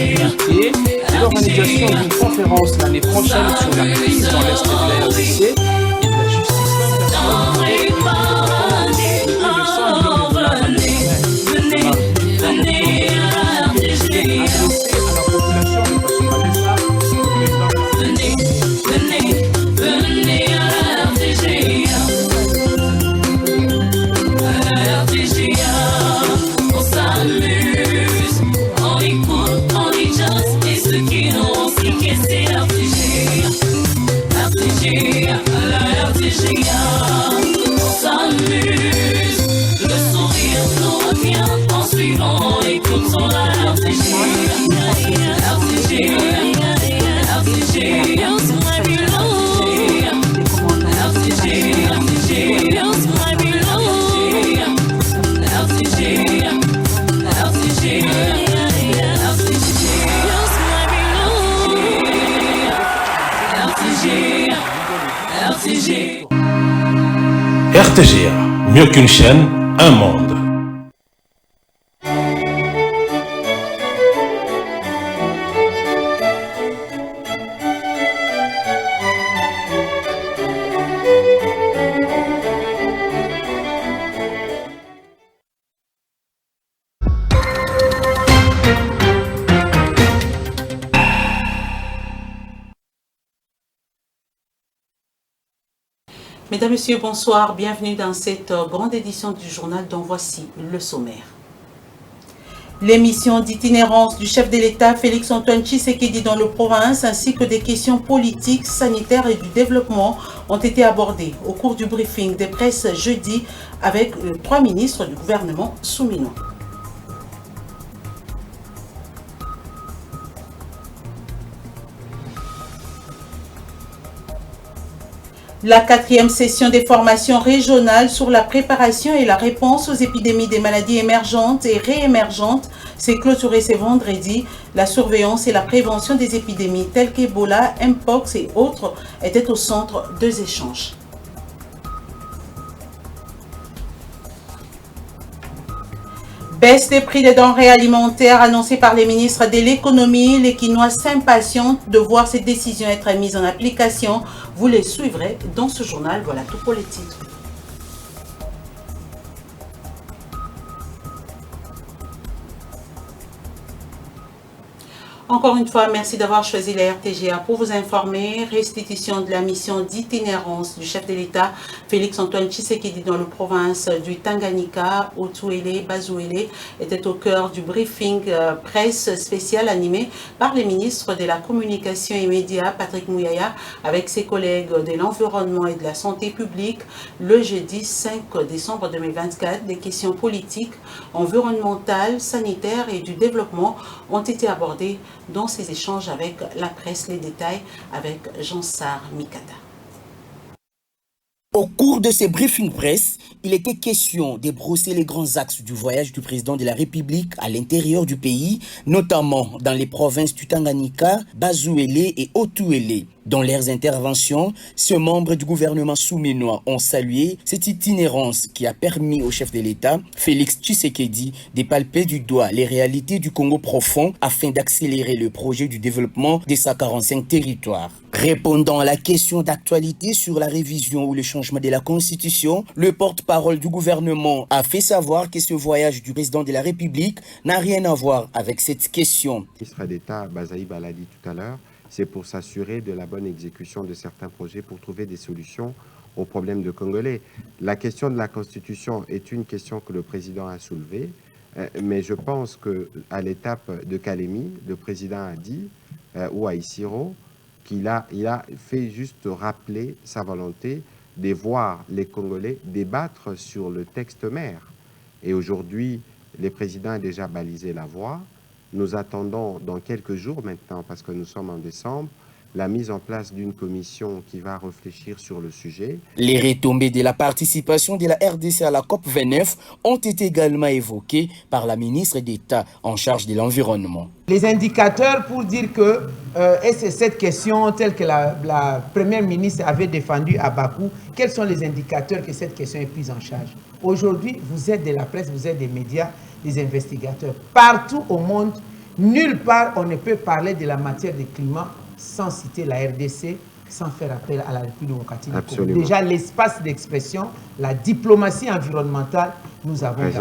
sécurité et l'organisation d'une conférence l'année prochaine sur la crise dans l'Est de la RDC et de la justice RTGA, mieux qu'une chaîne, un monde. Mesdames, Messieurs, bonsoir. Bienvenue dans cette grande édition du journal dont voici le sommaire. L'émission d'itinérance du chef de l'État, Félix-Antoine Tshisekedi, dans le province, ainsi que des questions politiques, sanitaires et du développement ont été abordées au cours du briefing de presse jeudi avec les 3 ministres du gouvernement souminois. La 4e session des formations régionales sur la préparation et la réponse aux épidémies des maladies émergentes et réémergentes s'est clôturée ce vendredi. La surveillance et la prévention des épidémies telles qu'Ebola, Mpox et autres étaient au centre des échanges. Baisse des prix des denrées alimentaires annoncée par les ministres de l'économie. Les Quinois s'impatientent de voir ces décisions être mises en application. Vous les suivrez dans ce journal. Voilà tout pour les titres. Encore une fois, merci d'avoir choisi la RTGA pour vous informer. Restitution de la mission d'itinérance du chef de l'État, Félix-Antoine Tshisekedi, dans la province du Tanganyika. Otuele, Bazouele était au cœur du briefing presse spécial animé par les ministres de la Communication et Médias, Patrick Mouyaya, avec ses collègues de l'Environnement et de la Santé publique, le jeudi 5 décembre 2024. Des questions politiques, environnementales, sanitaires et du développement ont été abordées dans ces échanges avec la presse. Les détails avec Jean-Sar Mikata. Au cours de ces briefings presse, il était question de brosser les grands axes du voyage du président de la République à l'intérieur du pays, notamment dans les provinces du Tanganyika, Bazouele et Otuele. Dans leurs interventions, ces membres du gouvernement souminois ont salué cette itinérance qui a permis au chef de l'État, Félix Tshisekedi, de palper du doigt les réalités du Congo profond afin d'accélérer le projet du développement de sa 45 territoires. Répondant à la question d'actualité sur la révision ou le changement de la Constitution, le porte-parole du gouvernement a fait savoir que ce voyage du président de la République n'a rien à voir avec cette question. Le ministre d'État, Bazaïba l'a dit tout à l'heure, c'est pour s'assurer de la bonne exécution de certains projets pour trouver des solutions aux problèmes de Congolais. La question de la Constitution est une question que le président a soulevée, mais je pense qu'à l'étape de Kalemi, le président a dit, ou à Isiro, qu'il a fait juste rappeler sa volonté de voir les Congolais débattre sur le texte mère. Et aujourd'hui, le président a déjà balisé la voie. Nous attendons dans quelques jours maintenant, parce que nous sommes en décembre, la mise en place d'une commission qui va réfléchir sur le sujet. Les retombées de la participation de la RDC à la COP29 ont été également évoquées par la ministre d'État en charge de l'environnement. Les indicateurs pour dire que c'est cette question telle que la première ministre avait défendue à Bakou, quels sont les indicateurs que cette question est prise en charge? Aujourd'hui, vous êtes de la presse, vous êtes des médias, des investigateurs. Partout au monde, Nulle part on ne peut parler de la matière du climat sans citer la RDC, sans faire appel à la République démocratique du Congo. Déjà, l'espace d'expression, la diplomatie environnementale, nous avons gagné.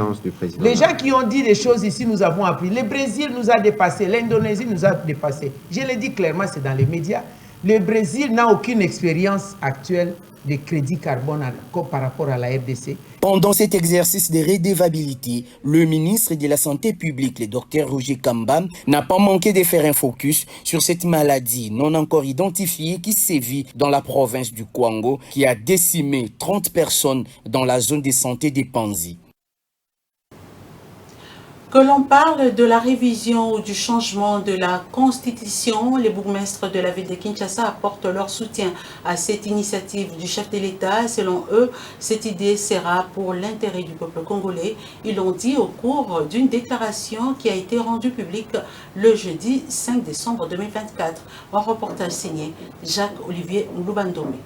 Les gens qui ont dit des choses ici, nous avons appris. Le Brésil nous a dépassés, l'Indonésie nous a dépassés. Je l'ai dit clairement, c'est dans les médias. Le Brésil n'a aucune expérience actuelle de crédit carbone par rapport à la RDC. Pendant cet exercice de redevabilité, le ministre de la Santé publique, le docteur Roger Kamba, n'a pas manqué de faire un focus sur cette maladie non encore identifiée qui sévit dans la province du Kwango, qui a décimé 30 personnes dans la zone de santé des Panzi. Que l'on parle de la révision ou du changement de la Constitution, les bourgmestres de la ville de Kinshasa apportent leur soutien à cette initiative du chef de l'État. Selon eux, cette idée sera pour l'intérêt du peuple congolais. Ils l'ont dit au cours d'une déclaration qui a été rendue publique le jeudi 5 décembre 2024. Un reportage signé Jacques-Olivier Mloubandomé.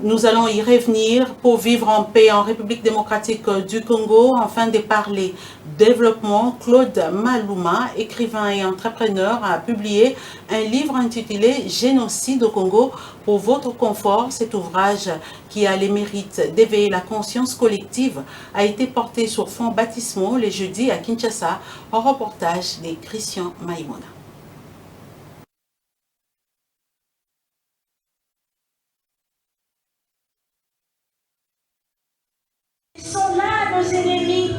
Nous allons y revenir pour vivre en paix en République démocratique du Congo. Enfin de parler développement, Claude Malouma, écrivain et entrepreneur, a publié un livre intitulé « Génocide au Congo ». Pour votre confort, cet ouvrage qui a les mérites d'éveiller la conscience collective a été porté sur fond baptismaux les jeudis à Kinshasa. Un reportage de Christian Maïmona. Ils sont là, nos ennemis,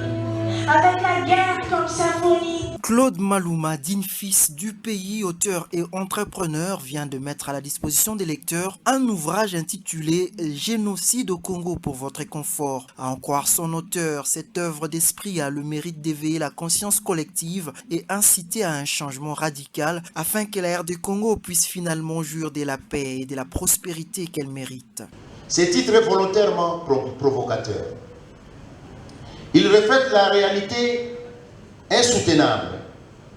avec la guerre comme symphonie. Claude Malouma, digne fils du pays, auteur et entrepreneur, vient de mettre à la disposition des lecteurs un ouvrage intitulé « Génocide au Congo pour votre confort ». À en croire son auteur, cette œuvre d'esprit a le mérite d'éveiller la conscience collective et inciter à un changement radical afin que la RD Congo puisse finalement jouir de la paix et de la prospérité qu'elle mérite. Ce titre est volontairement provocateur. Il reflète la réalité insoutenable.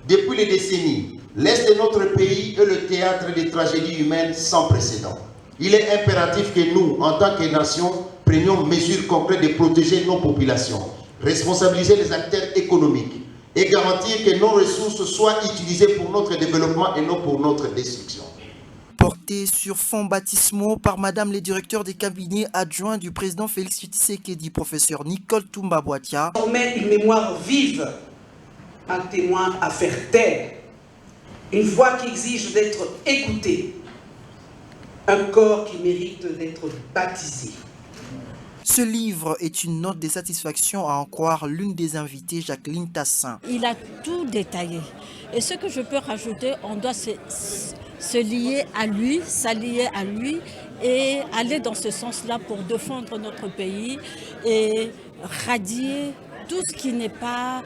Depuis les décennies, l'Est de notre pays est le théâtre de tragédies humaines sans précédent. Il est impératif que nous, en tant que nation, prenions mesures concrètes de protéger nos populations, responsabiliser les acteurs économiques et garantir que nos ressources soient utilisées pour notre développement et non pour notre destruction. Porté sur fond baptismaux par Madame le directeur des cabinets adjoints du président Félix Tshisekedi, professeur Nicole Toumba-Boatia. On met une mémoire vive, un témoin à faire taire, une voix qui exige d'être écoutée, un corps qui mérite d'être baptisé. Ce livre est une note de satisfaction à en croire l'une des invitées, Jacqueline Tassin. Il a tout détaillé. Et ce que je peux rajouter, on doit se lier à lui, s'allier à lui et aller dans ce sens-là pour défendre notre pays et radier tout ce qui n'est pas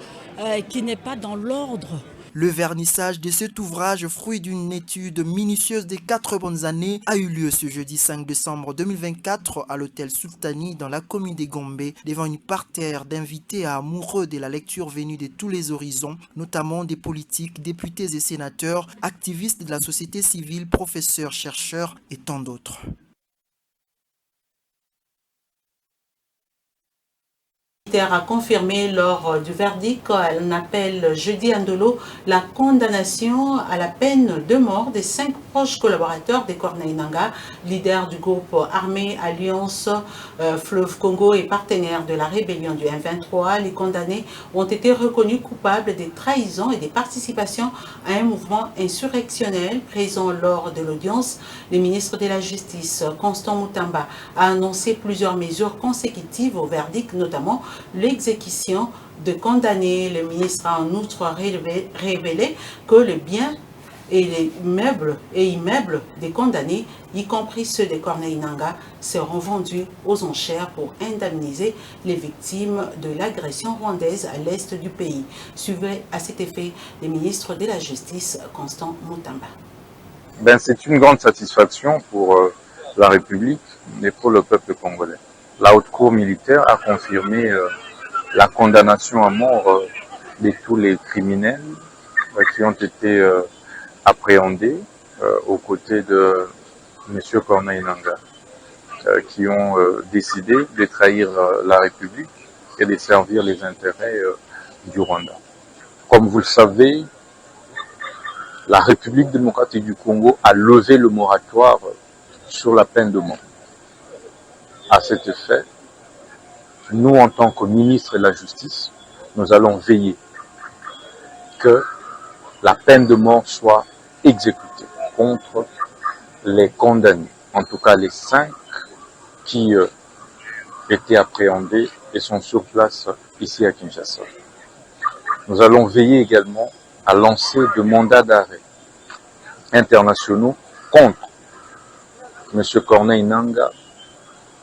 dans l'ordre. Le vernissage de cet ouvrage, fruit d'une étude minutieuse des 4 bonnes années, a eu lieu ce jeudi 5 décembre 2024 à l'hôtel Sultani dans la commune des Gombe, devant une parterre d'invités amoureux de la lecture venus de tous les horizons, notamment des politiques, députés et sénateurs, activistes de la société civile, professeurs, chercheurs et tant d'autres. A confirmé lors du verdict, elle appelle jeudi Andolo la condamnation à la peine de mort des 5 proches collaborateurs de Corneille Nangaa, leader du groupe armé Alliance Fleuve Congo et partenaire de la rébellion du M23. Les condamnés ont été reconnus coupables de trahison et de participation à un mouvement insurrectionnel. Présent lors de l'audience, le ministre de la Justice, Constant Mutamba, a annoncé plusieurs mesures consécutives au verdict, notamment l'exécution de condamnés. Le ministre a en outre révélé que les biens et les immeubles des condamnés, y compris ceux de Corneille Nangaa, seront vendus aux enchères pour indemniser les victimes de l'agression rwandaise à l'est du pays. Suivait à cet effet le ministre de la Justice, Constant Mutamba. C'est une grande satisfaction pour la République et pour le peuple congolais. La haute cour militaire a confirmé la condamnation à mort de tous les criminels qui ont été appréhendés aux côtés de M. Corneille Nangaa, qui ont décidé de trahir la République et de servir les intérêts du Rwanda. Comme vous le savez, la République démocratique du Congo a levé le moratoire sur la peine de mort. À cet effet, nous, en tant que ministre de la Justice, nous allons veiller que la peine de mort soit exécutée contre les condamnés, en tout cas les 5 qui étaient appréhendés et sont sur place ici à Kinshasa. Nous allons veiller également à lancer de mandats d'arrêt internationaux contre M. Corneille Nangaa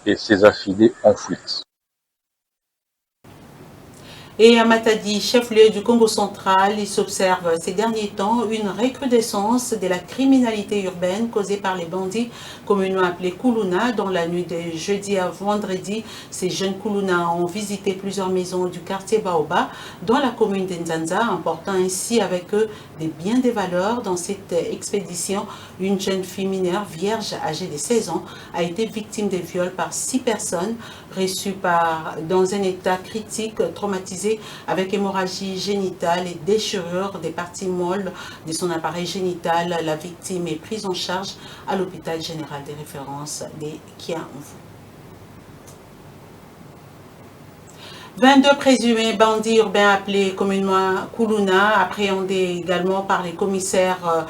et ses affidés en fuite. Et à Matadi, chef-lieu du Congo central, il s'observe ces derniers temps une recrudescence de la criminalité urbaine causée par les bandits communément appelés Kuluna. Dans la nuit de jeudi à vendredi, ces jeunes Kuluna ont visité plusieurs maisons du quartier Baoba dans la commune d'Nzanza, emportant ainsi avec eux des biens de valeur. Dans cette expédition, une jeune fille mineure vierge âgée de 16 ans a été victime de viols par 6 personnes reçues dans un état critique, traumatisé avec hémorragie génitale et déchirure des parties molles de son appareil génital. La victime est prise en charge à l'hôpital général de référence de Kiamvu. 22 présumés bandits urbains appelés communément Kuluna, appréhendés également par les commissariats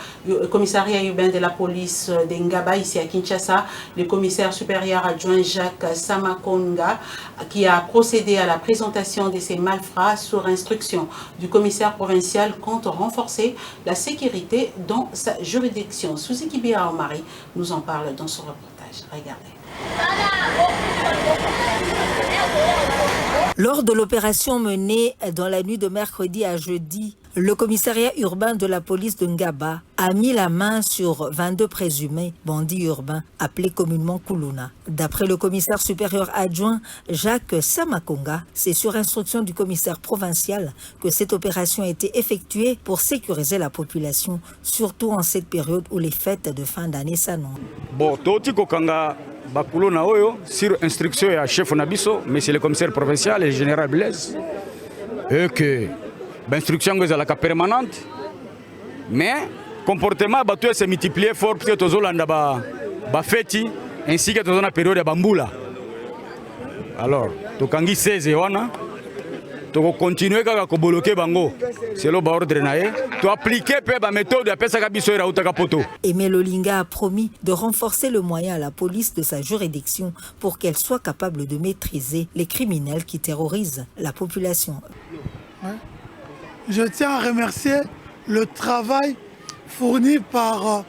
urbains de la police de Ngaba ici à Kinshasa. Le commissaire supérieur adjoint Jacques Samakonga qui a procédé à la présentation de ces malfrats sur instruction du commissaire provincial compte renforcer la sécurité dans sa juridiction. Suzuki Bia Omari nous en parle dans son reportage. Regardez. Lors de l'opération menée dans la nuit de mercredi à jeudi, le commissariat urbain de la police de Ngaba a mis la main sur 22 présumés bandits urbains appelés communément Kuluna. D'après le commissaire supérieur adjoint Jacques Samakonga, c'est sur instruction du commissaire provincial que cette opération a été effectuée pour sécuriser la population, surtout en cette période où les fêtes de fin d'année s'annoncent. Bakuluna oyo sur instruction ya chef Nabiso, monsieur le commissaire provincial et le général Blaise, et que l'instruction est à la permanente, mais comportement batu se multiplier fort parce que tozolanda ba feti ainsi que tozona période ya bambula. Alors, tokangi 16 wana to continuer kaka ko bloquer bango selon ba ordre nae to appliquer pe ba méthode ya pesa ka biso ira utaka poto. Aimé Lolinga a promis de renforcer le moyen à la police de sa juridiction pour qu'elle soit capable de maîtriser les criminels qui terrorisent la population. Je tiens à remercier le travail fourni par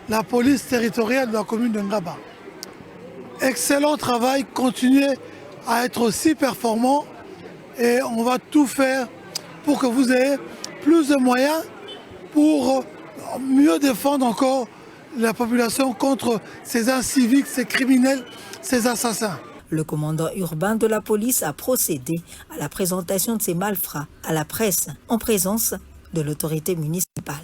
la police territoriale de la commune de Ngaba. Excellent travail, continuez à être aussi performant. Et on va tout faire pour que vous ayez plus de moyens pour mieux défendre encore la population contre ces inciviques, ces criminels, ces assassins. Le commandant urbain de la police a procédé à la présentation de ces malfrats à la presse en présence de l'autorité municipale.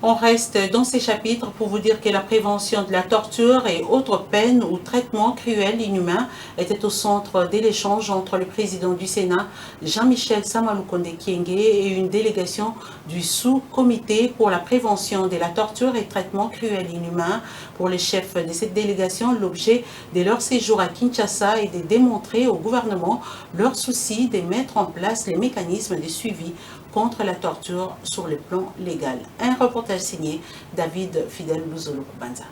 On reste dans ces chapitres pour vous dire que la prévention de la torture et autres peines ou traitements cruels, inhumains était au centre de l'échange entre le président du Sénat, Jean-Michel Samalukonde Kyenge, et une délégation du sous-comité pour la prévention de la torture et traitements cruels et inhumains. Pour les chefs de cette délégation, l'objet de leur séjour à Kinshasa est de démontrer au gouvernement leur souci de mettre en place les mécanismes de suivi contre la torture sur le plan légal. Un reportage signé David Fidel Luzolo Kubanza.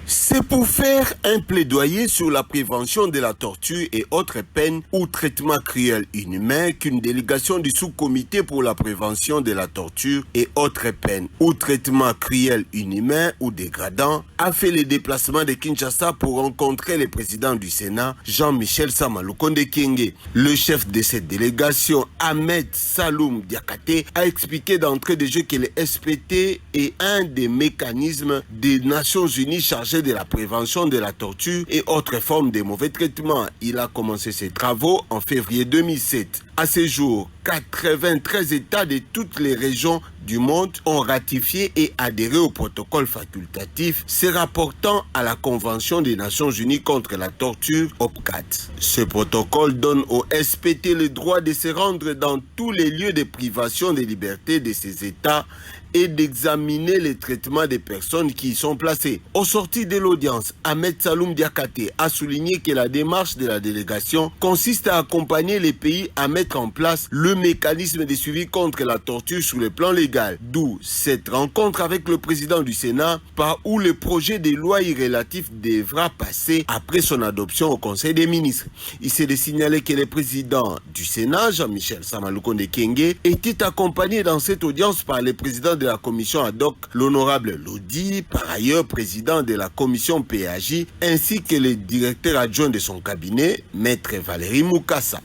C'est pour faire un plaidoyer sur la prévention de la torture et autres peines ou traitements cruels inhumains qu'une délégation du sous-comité pour la prévention de la torture et autres peines ou traitements cruels inhumains ou dégradants a fait le déplacement de Kinshasa pour rencontrer le président du Sénat, Jean-Michel Samalukonde Kyenge. Le chef de cette délégation, Ahmed Saloum Diakate, a expliqué d'entrée de jeu que le SPT est un des mécanismes des Nations Unies chargés de la prévention de la torture et autres formes de mauvais traitements. Il a commencé ses travaux en février 2007. À ce jour, 93 États de toutes les régions du monde ont ratifié et adhéré au protocole facultatif se rapportant à la Convention des Nations Unies contre la torture, OPCAT. Ce protocole donne au SPT le droit de se rendre dans tous les lieux de privation de liberté de ces États et d'examiner les traitements des personnes qui y sont placées. Au sortir de l'audience, Ahmed Saloum Diakate a souligné que la démarche de la délégation consiste à accompagner les pays à mettre en place le mécanisme de suivi contre la torture sur le plan légal. D'où cette rencontre avec le président du Sénat, par où le projet de loi relatif devra passer après son adoption au Conseil des ministres. Il s'est de signaler que le président du Sénat, Jean-Michel Samalukonde Kyenge, était accompagné dans cette audience par le président de la commission ad hoc, l'honorable Lodi, par ailleurs président de la commission PAJ, ainsi que le directeur adjoint de son cabinet, maître Valérie Moukassa.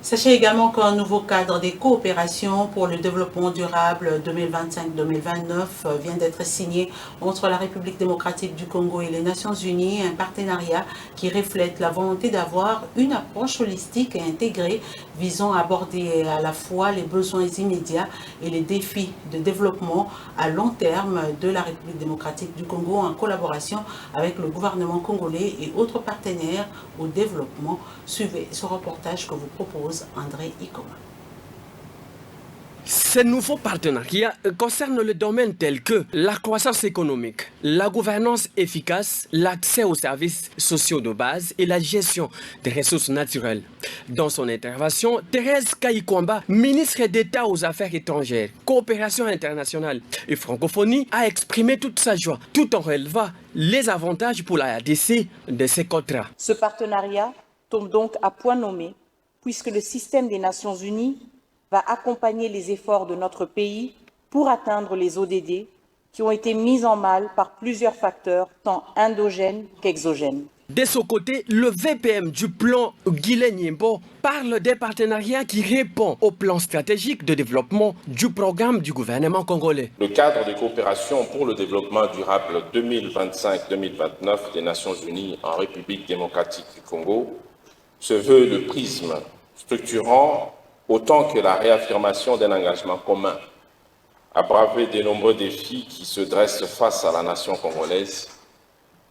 Sachez également qu'un nouveau cadre des coopérations pour le développement durable 2025-2029 vient d'être signé entre la République démocratique du Congo et les Nations Unies, un partenariat qui reflète la volonté d'avoir une approche holistique et intégrée visant à aborder à la fois les besoins immédiats et les défis de développement à long terme de la République démocratique du Congo en collaboration avec le gouvernement congolais et autres partenaires au développement. Suivez ce reportage que vous propose André Ikoma. Ces nouveaux partenariats concernent le domaine tel que la croissance économique, la gouvernance efficace, l'accès aux services sociaux de base et la gestion des ressources naturelles. Dans son intervention, Thérèse Kayikwamba, ministre d'État aux Affaires étrangères, coopération internationale et francophonie, a exprimé toute sa joie, tout en relevant les avantages pour la RDC de ces contrats. Ce partenariat tombe donc à point nommé, puisque le système des Nations Unies va accompagner les efforts de notre pays pour atteindre les ODD qui ont été mis en mal par plusieurs facteurs, tant endogènes qu'exogènes. De son côté, le VPM du plan Guilé-Niembo parle des partenariats qui répondent au plan stratégique de développement du programme du gouvernement congolais. Le cadre de coopération pour le développement durable 2025-2029 des Nations Unies en République démocratique du Congo se veut le prisme structurant autant que la réaffirmation d'un engagement commun à braver de nombreux défis qui se dressent face à la nation congolaise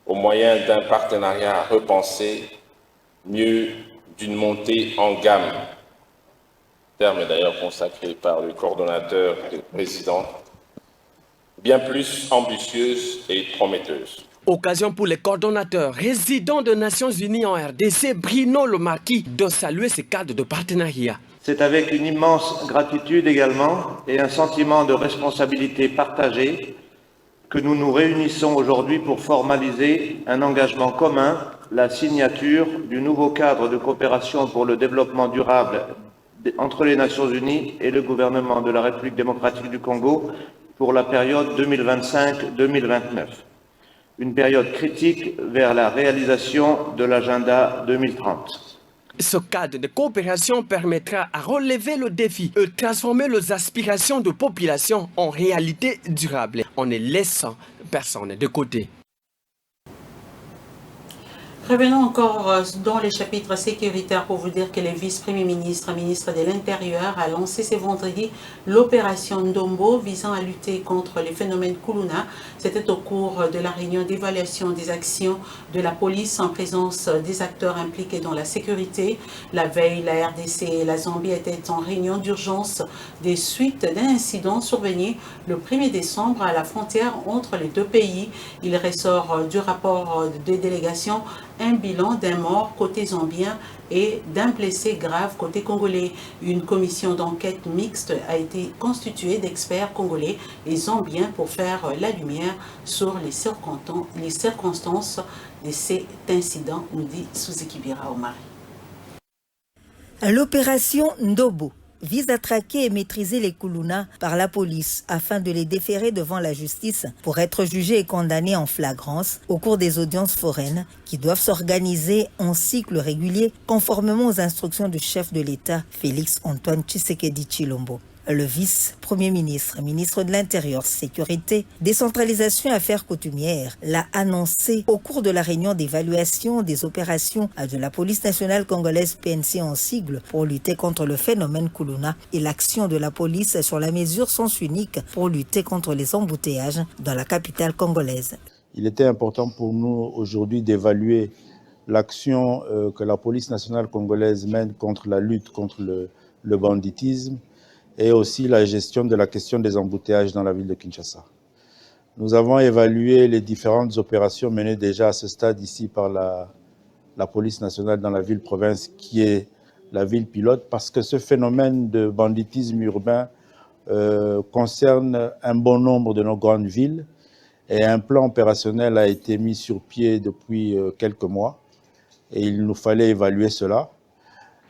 au moyen d'un partenariat repensé, mieux d'une montée en gamme, terme d'ailleurs consacré par le coordonnateur et le président, bien plus ambitieuse et prometteuse. Occasion pour les coordonnateurs résidents des Nations Unies en RDC, Bruno Le Marquis, de saluer ce cadre de partenariat. C'est avec une immense gratitude également et un sentiment de responsabilité partagée que nous nous réunissons aujourd'hui pour formaliser un engagement commun, la signature du nouveau cadre de coopération pour le développement durable entre les Nations Unies et le gouvernement de la République démocratique du Congo pour la période 2025-2029. Une période critique vers la réalisation de l'agenda 2030. Ce cadre de coopération permettra à relever le défi et transformer les aspirations de population en réalité durable en ne laissant personne de côté. Revenons encore dans les chapitres sécuritaires pour vous dire que le vice-premier ministre, ministre de l'Intérieur, a lancé ce vendredi l'opération Ndombo visant à lutter contre les phénomènes Kuluna. C'était au cours de la réunion d'évaluation des actions de la police en présence des acteurs impliqués dans la sécurité. La veille, la RDC et la Zambie étaient en réunion d'urgence des suites d'un incident survenu le 1er décembre à la frontière entre les deux pays. Il ressort du rapport des délégations un bilan d'un mort côté zambien et d'un blessé grave côté congolais. Une commission d'enquête mixte a été constituée d'experts congolais et zambiens pour faire la lumière sur les circonstances de cet incident, nous dit Souzeki Bira Omar. L'opération Ndobo vise à traquer et maîtriser les Kuluna par la police afin de les déférer devant la justice pour être jugés et condamnés en flagrance au cours des audiences foraines qui doivent s'organiser en cycle régulier conformément aux instructions du chef de l'État Félix Antoine Tshisekedi Tshilombo. Le vice-premier ministre, ministre de l'Intérieur, Sécurité, Décentralisation et Affaires coutumières, l'a annoncé au cours de la réunion d'évaluation des opérations de la police nationale congolaise PNC en sigle pour lutter contre le phénomène Kuluna et l'action de la police sur la mesure sens unique pour lutter contre les embouteillages dans la capitale congolaise. Il était important pour nous aujourd'hui d'évaluer l'action que la police nationale congolaise mène contre la lutte contre le banditisme et aussi la gestion de la question des embouteillages dans la ville de Kinshasa. Nous avons évalué les différentes opérations menées déjà à ce stade ici par la police nationale dans la ville-province qui est la ville pilote parce que ce phénomène de banditisme urbain concerne un bon nombre de nos grandes villes. Et un plan opérationnel a été mis sur pied depuis quelques mois et il nous fallait évaluer cela.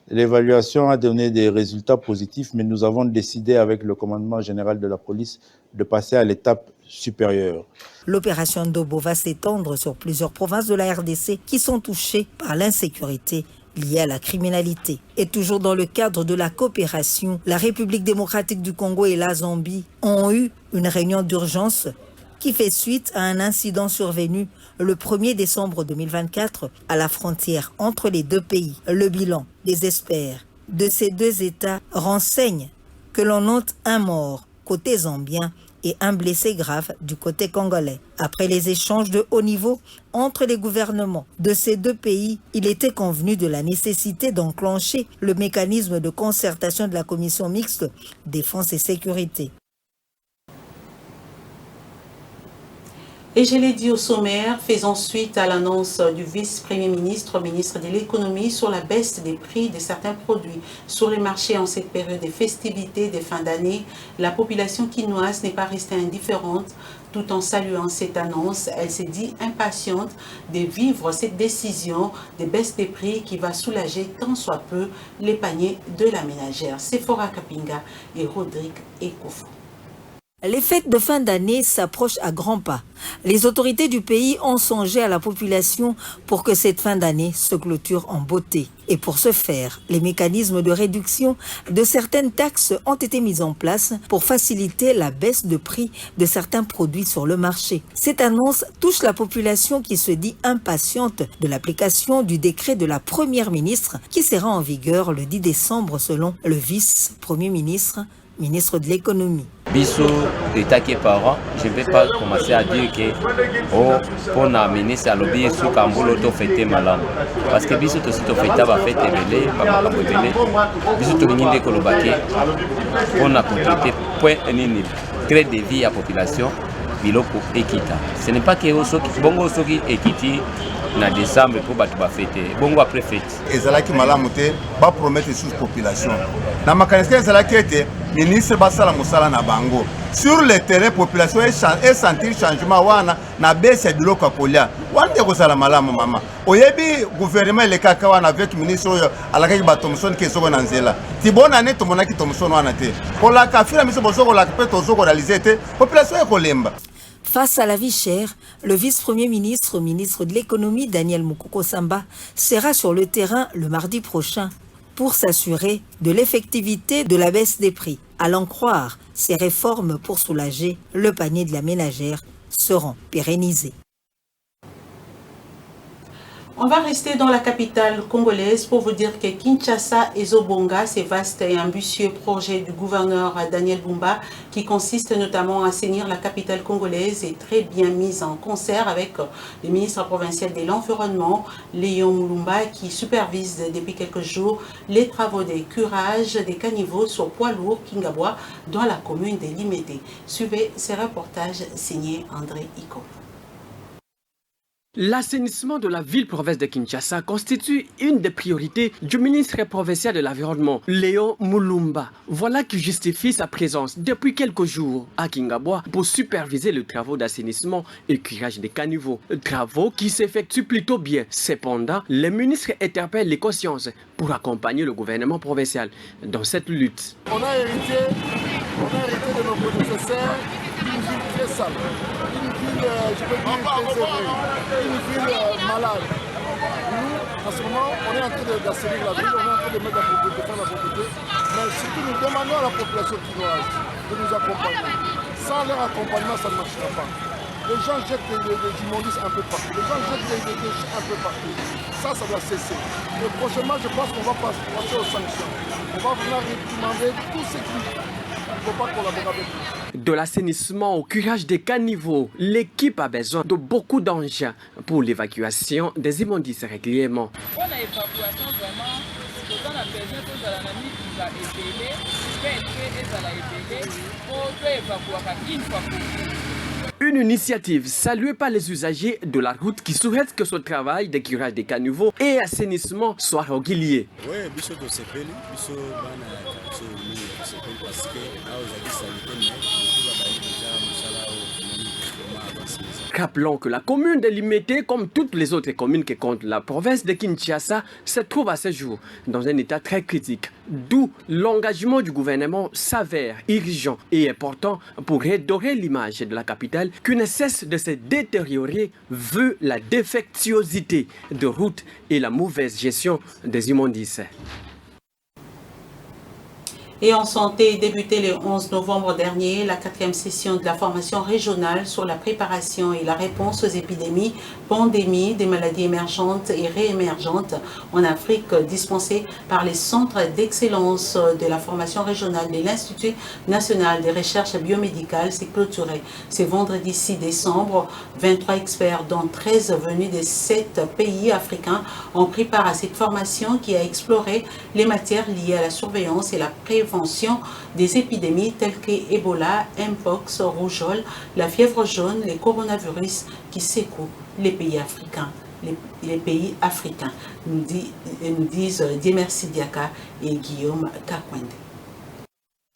L'évaluation a donné des résultats positifs, mais nous avons décidé avec le commandement général de la police de passer à l'étape supérieure. L'opération Ndobo va s'étendre sur plusieurs provinces de la RDC qui sont touchées par l'insécurité liée à la criminalité. Et toujours dans le cadre de la coopération, la République démocratique du Congo et la Zambie ont eu une réunion d'urgence qui fait suite à un incident survenu le 1er décembre 2024 à la frontière entre les deux pays. Le bilan des experts de ces deux États renseigne que l'on note un mort côté zambien et un blessé grave du côté congolais. Après les échanges de haut niveau entre les gouvernements de ces deux pays, il était convenu de la nécessité d'enclencher le mécanisme de concertation de la commission mixte défense et sécurité. Et je l'ai dit au sommaire, faisant suite à l'annonce du vice-premier ministre, ministre de l'économie, sur la baisse des prix de certains produits sur les marchés en cette période des festivités de fin d'année, la population quinoise n'est pas restée indifférente. Tout en saluant cette annonce, elle s'est dit impatiente de vivre cette décision de baisse des prix qui va soulager tant soit peu les paniers de la ménagère. Sephora Kapinga et Rodrigue Ekofo. Les fêtes de fin d'année s'approchent à grands pas. Les autorités du pays ont songé à la population pour que cette fin d'année se clôture en beauté. Et pour ce faire, les mécanismes de réduction de certaines taxes ont été mis en place pour faciliter la baisse de prix de certains produits sur le marché. Cette annonce touche la population qui se dit impatiente de l'application du décret de la première ministre qui sera en vigueur le 10 décembre selon le vice-premier ministre, ministre de l'économie. Biso, l'État qui est parent, je ne vais pas commencer à dire que pour amener ça lobby sous Kambolo to fêter malam. Parce que biso to sito fêta va fêter belé, pas malam belé. Biso to ngi ndeko lobake pour na compléter point nini créer des vies à population biloko ekita. Ce n'est pas que bongo soki ekiti na décembre pour batu ba fêter. Bongo après fête. Ezalaki malamu te ba promettre sous population. Na makanisi ezalaki ete ministre basala musala na bango. Sur le terrain population est sentir changement wana na baisse biloko kolia. Wana de kosala malamu mama. Oyebi gouvernement le kaka wana avec ministre oyo alakaki ba Thomson ke soko na nzela. Tibona ne tomonaki Thomson wana te. Kola ka fila miso bosoko la pe tozoko réaliser te population e kolemba. Face à la vie chère, le vice-premier ministre, ministre de l'économie, Daniel Mukoko Samba, sera sur le terrain le mardi prochain pour s'assurer de l'effectivité de la baisse des prix. À l'en croire, ces réformes pour soulager le panier de la ménagère seront pérennisées. On va rester dans la capitale congolaise pour vous dire que Kinshasa et Zobonga, ces vastes et ambitieux projets du gouverneur Daniel Bumba, qui consistent notamment à assainir la capitale congolaise, est très bien mis en concert avec le ministre provincial de l'Environnement, Léon Moulumba, qui supervise depuis quelques jours les travaux de curage des caniveaux sur poids lourd Kingabwa dans la commune de Limete. Suivez ces reportages signés André Iko. L'assainissement de la ville-province de Kinshasa constitue une des priorités du ministre provincial de l'Environnement, Léon Moulumba. Voilà qui justifie sa présence depuis quelques jours à Kingabwa pour superviser les travaux d'assainissement et curage des caniveaux. Travaux qui s'effectuent plutôt bien. Cependant, le ministre interpelle les consciences pour accompagner le gouvernement provincial dans cette lutte. On a hérité de nos prédécesseurs une ville très sale, une ville, je peux dire, une ville malade, nous, en ce moment, on est en train d'assainir la ville, on est en train de mettre la propriété, de faire la propriété, mais surtout nous demandons à la population quinoise de nous accompagner. Sans leur accompagnement, ça ne marchera pas. Les gens jettent des immondices un peu partout, les gens jettent des déchets un peu partout. Ça doit cesser. Et prochainement, je pense qu'on va passer aux sanctions. On va venir réprimander tous ceux qui ne faut pas collaborer avec nous. De l'assainissement au curage des caniveaux, l'équipe a besoin de beaucoup d'engins pour l'évacuation des immondices régulièrement. Pour l'évacuation, vraiment, on a besoin de la famille qui va épeler, pour évacuer une fois pour toutes. Une initiative saluée par les usagers de la route qui souhaitent que ce travail de curage des caniveaux et assainissement soit régulier. Oui, parce que rappelons que la commune de Limete, comme toutes les autres communes qui comptent la province de Kinshasa, se trouve à ce jour dans un état très critique. D'où l'engagement du gouvernement s'avère urgent et important pour redorer l'image de la capitale qui ne cesse de se détériorer vu la défectuosité de routes et la mauvaise gestion des immondices. Et en santé, débuté le 11 novembre dernier, la 4e session de la formation régionale sur la préparation et la réponse aux épidémies, pandémies, des maladies émergentes et réémergentes en Afrique, dispensée par les centres d'excellence de la formation régionale de l'Institut national des recherches biomédicales, s'est clôturée. Ce vendredi 6 décembre, 23 experts, dont 13 venus de 7 pays africains, ont pris part à cette formation qui a exploré les matières liées à la surveillance et la prévention des épidémies telles que Ebola, Mpox, rougeole, la fièvre jaune, les coronavirus qui secouent les pays africains. Les pays africains, nous disent Diemersi Diaka et Guillaume Kakwende.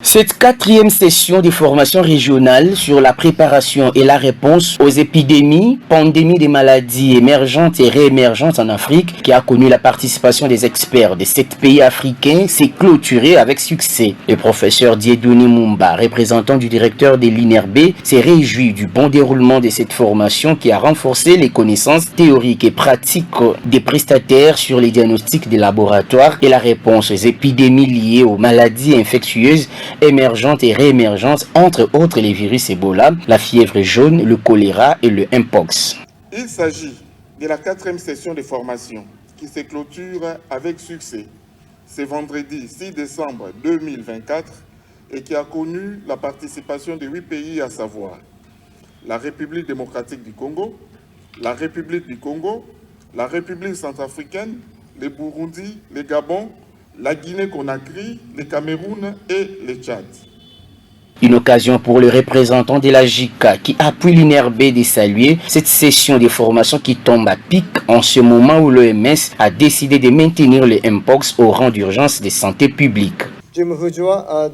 Cette 4e session de formation régionale sur la préparation et la réponse aux épidémies, pandémies des maladies émergentes et réémergentes en Afrique, qui a connu la participation des experts de 7 pays africains, s'est clôturée avec succès. Le professeur Dieudonné Mumba, représentant du directeur de l'INRB, s'est réjoui du bon déroulement de cette formation qui a renforcé les connaissances théoriques et pratiques des prestataires sur les diagnostics des laboratoires et la réponse aux épidémies liées aux maladies infectieuses émergentes et réémergentes, entre autres les virus Ebola, la fièvre jaune, le choléra et le Mpox. Il s'agit de la 4e session de formation qui se clôture avec succès ce vendredi 6 décembre 2024 et qui a connu la participation de 8 pays, à savoir la République démocratique du Congo, la République du Congo, la République centrafricaine, le Burundi, le Gabon, la Guinée-Conakry, le Cameroun et le Tchad. Une occasion pour le représentant de la JICA qui appuie l'INRB de saluer cette session de formation qui tombe à pic en ce moment où l'OMS a décidé de maintenir le Mpox au rang d'urgence de santé publique. Je me réjouis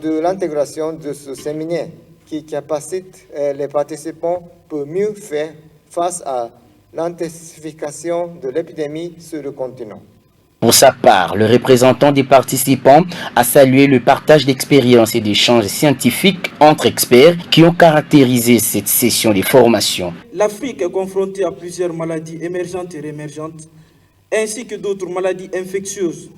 de l'intégration de ce séminaire qui capacite les participants pour mieux faire face à l'intensification de l'épidémie sur le continent. Pour sa part, le représentant des participants a salué le partage d'expériences et d'échanges scientifiques entre experts qui ont caractérisé cette session de formation. L'Afrique est confrontée à plusieurs maladies émergentes et réémergentes, ainsi que d'autres maladies infectieuses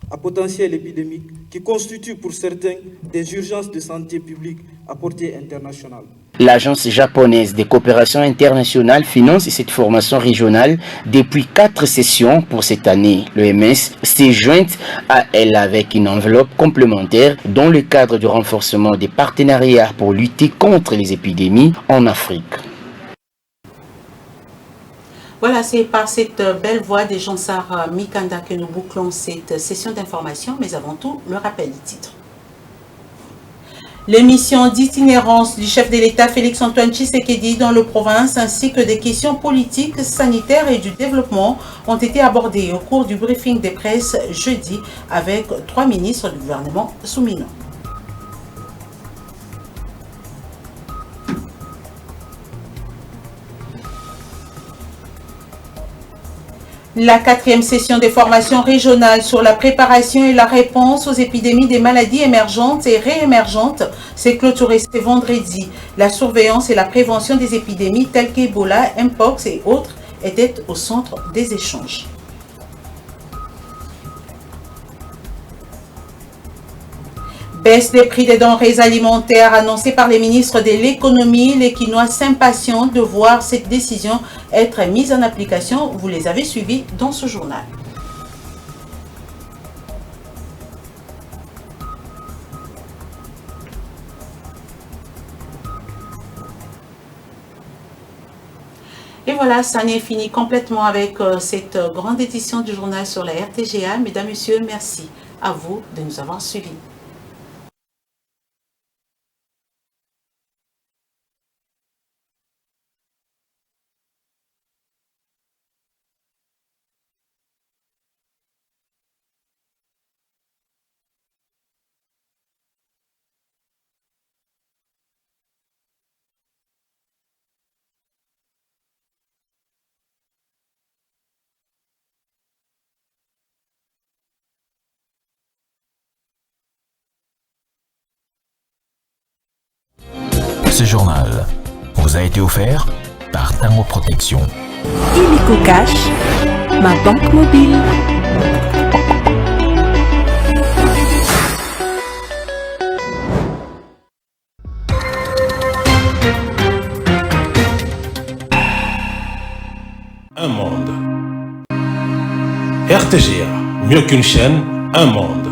à potentiel épidémique qui constituent pour certains des urgences de santé publique à portée internationale. L'Agence japonaise de coopération internationale finance cette formation régionale depuis 4 sessions pour cette année. L'OMS s'est jointe à elle avec une enveloppe complémentaire dans le cadre du renforcement des partenariats pour lutter contre les épidémies en Afrique. Voilà, c'est par cette belle voix de Jean-Sar Mikanda que nous bouclons cette session d'information, mais avant tout, le rappel du titre. L'émission d'itinérance du chef de l'État Félix-Antoine Tshisekedi dans le province ainsi que des questions politiques, sanitaires et du développement ont été abordées au cours du briefing de presse jeudi avec 3 ministres du gouvernement soumis. La 4e session des formations régionales sur la préparation et la réponse aux épidémies des maladies émergentes et réémergentes s'est clôturée ce vendredi. La surveillance et la prévention des épidémies telles qu'Ebola, Mpox et autres étaient au centre des échanges. Baisse des prix des denrées alimentaires annoncée par les ministres de l'économie. Les Quinois s'impatientent de voir cette décision être mise en application. Vous les avez suivis dans ce journal. Et voilà, ça n'est fini complètement avec cette grande édition du journal sur la RTGA. Mesdames, Messieurs, merci à vous de nous avoir suivis. Ce journal vous a été offert par Tango Protection. Illico Cash, ma banque mobile. Un monde. RTGA, mieux qu'une chaîne, un monde.